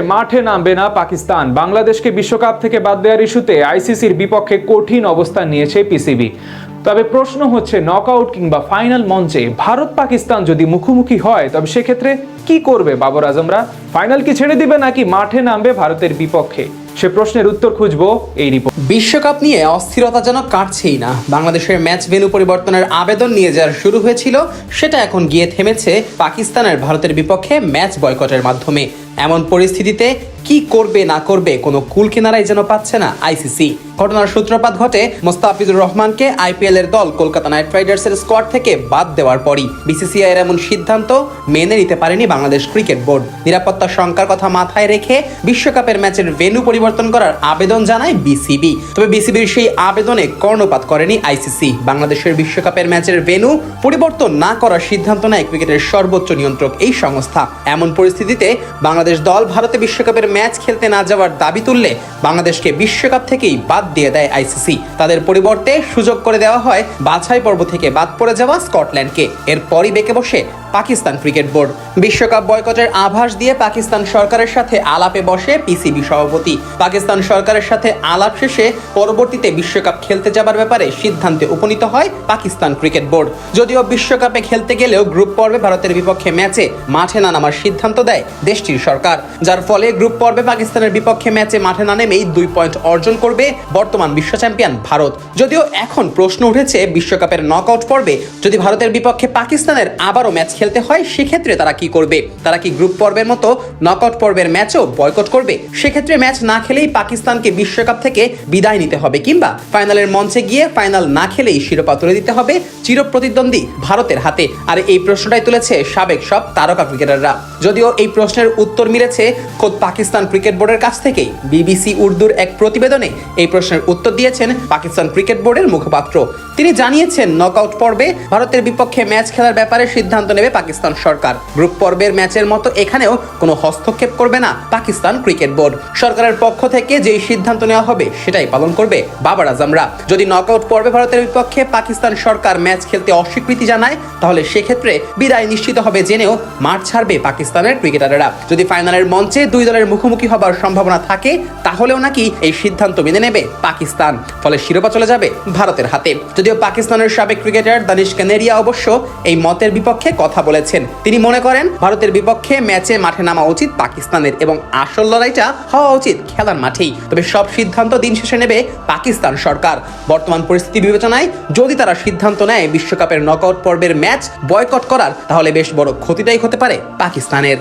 মাঠে নামবে না পাকিস্তান। বাংলাদেশকে বিশ্বকাপ থেকে বাদ দেওয়ার ইস্যুতে আইসিসির বিপক্ষে কঠিন অবস্থান নিয়েছে পিসিবি। তবে প্রশ্ন হচ্ছে, নকআউট কিংবা ফাইনাল মঞ্চে ভারত পাকিস্তান যদি মুখোমুখি হয় তবে সেক্ষেত্রে কি করবে বাবর আজমরা? ফাইনাল কি ছেড়ে দিবে নাকি মাঠে নামবে ভারতের বিপক্ষে? সে প্রশ্নের উত্তর খুঁজবো এই রিপোর্ট। বিশ্বকাপ নিয়ে অস্থিরতা যেন কাটছেই না। বাংলাদেশের ম্যাচ ভেন্যু পরিবর্তনের আবেদন নিয়ে যাওয়ার শুরু হয়েছিল, সেটা এখন গিয়ে থেমেছে পাকিস্তানের ভারতের বিপক্ষে ম্যাচ বয়কটের মাধ্যমে। এমন পরিস্থিতিতে কি করবে না করবে কোনো কুল কিনারাই যেন পাচ্ছে না আইসিসি। ঘটনার সূত্রপাত ঘটে মোস্তাফিজুর রহমানকে আইপিএল এর দল কলকাতা নাইট রাইডার্সের স্কোয়াড থেকে বাদ দেওয়ার পরই বিসিসিআই এর এমন সিদ্ধান্ত মেনে নিতে পারেনি বাংলাদেশ ক্রিকেট বোর্ড। নিরাপত্তা শঙ্কার কথা মাথায় রেখে বিশ্বকাপের ম্যাচের ভেন্যু পরিবর্তন করার আবেদন জানায় বিসিবি। তবে বিসিবির সেই আবেদনে কর্ণপাত করেনি আইসিসি। বাংলাদেশের বিশ্বকাপের ম্যাচের ভেন্যু পরিবর্তন না করার সিদ্ধান্ত নেয় ক্রিকেটের সর্বোচ্চ নিয়ন্ত্রক এই সংস্থা। এমন পরিস্থিতিতে বাংলাদেশ দল ভারতে বিশ্বকাপের ম্যাচ খেলতে না যাওয়ার দাবি তুললে বাংলাদেশকে বিশ্বকাপ থেকেই বাদ দিয়ে দেয় আইসিসি। তাদের পরিবর্তে সুযোগ করে দেওয়া হয় বাছাই পর্ব থেকে বাদ পড়ে যাওয়া স্কটল্যান্ডকে। এরপরই বেঁকে বসে পাকিস্তান ক্রিকেট বোর্ড। বিশ্বকাপ বয়কটের আভাস দিয়ে পাকিস্তান সরকারের সাথে আলাপে বসে পিসিবি সভাপতি। পাকিস্তান সরকারের সাথে আলাপ শেষে পরবর্তীতে বিশ্বকাপ খেলতে যাবার ব্যাপারে সিদ্ধান্তে উপনীত হয় পাকিস্তান ক্রিকেট বোর্ড। যদিও বিশ্বকাপে খেলতে গেলেও গ্রুপ পর্বে ভারতের বিপক্ষে ম্যাচে মাঠে না নামার সিদ্ধান্ত দেয় দেশটির সরকার, যার ফলে গ্রুপ পর্বে পাকিস্তানের বিপক্ষে ম্যাচে মাঠে না নেমেই 2 পয়েন্ট অর্জন করবে বর্তমান বিশ্ব চ্যাম্পিয়ন ভারত। যদিও এখন প্রশ্ন উঠেছে, বিশ্বকাপের নকআউট পর্বে যদি ভারতের বিপক্ষে পাকিস্তানের আবারও ম্যাচ খেলতে হয় সেক্ষেত্রে তারা কি করবে? তারা কি গ্রুপ পর্বের মতো নকআউট পর্বের ম্যাচও বয়কট করবে? সেক্ষেত্রে ম্যাচ না খেলেই পাকিস্তানকে বিশ্বকাপ থেকে বিদায় নিতে হবে, কিংবা ফাইনালের মঞ্চে গিয়ে ফাইনাল না খেলেই শিরোপা তুলে দিতে হবে চিরপ্রতিদ্বন্দ্বী ভারতের হাতে। আর এই প্রশ্নটাই তুলেছে সাবেক সব তারকা ক্রিকেটাররা। যদিও এই প্রশ্নের উত্তর মিলেছে খোদ পাকিস্তান ক্রিকেট বোর্ডের কাছ থেকেই। বিবিসি উর্দুর এক প্রতিবেদনে এই প্রশ্নের উত্তর দিয়েছেন পাকিস্তান ক্রিকেট বোর্ডের মুখপাত্র। তিনি জানিয়েছেন, নকআউট পর্বে ভারতের বিপক্ষে ম্যাচ খেলার ব্যাপারে সিদ্ধান্ত নেবে পাকিস্তান সরকার। গ্রুপ পর্বের ম্যাচের মতো এখানেও কোনো হস্তক্ষেপ করবে না পাকিস্তান ক্রিকেট বোর্ড। সরকারের পক্ষ থেকে যেই সিদ্ধান্ত নেওয়া হবে সেটাই পালন করবে বাবর আজমরা। যদি নকআউট পর্বে ভারতের বিপক্ষে পাকিস্তান সরকার ম্যাচ খেলতে অস্বীকৃতি জানায় তাহলে সেক্ষেত্রে বিদায় নিশ্চিত হবে জেনেও মাঠ ছাড়বে পাকিস্তানের ক্রিকেটাররা। যদি ফাইনালের মঞ্চে 2 দলের মুখোমুখি হবার সম্ভাবনা থাকে তাহলেও নাকি এই সিদ্ধান্ত মেনে নেবে পাকিস্তান, ফলে শিরোপা চলে যাবে ভারতের হাতে। যদিও পাকিস্তানের সাবেক ক্রিকেটার দানিশ কানেরিয়া অবশ্য এই মতের বিপক্ষে কথা বলেছেন। তিনি মনে করেন ভারতের বিপক্ষে ম্যাচে মাঠে নামা উচিত পাকিস্তানের এবং আসল লড়াইটা হওয়া উচিত খেলার মাঠেই। তবে সব সিদ্ধান্ত দিন শেষে নেবে পাকিস্তান সরকার। বর্তমান পরিস্থিতি বিবেচনায় যদি তারা সিদ্ধান্ত নেয় বিশ্বকাপের নকআউট পর্বের ম্যাচ বয়কট করার, তাহলে বেশ বড় ক্ষতিটাই হতে পারে পাকিস্তানের।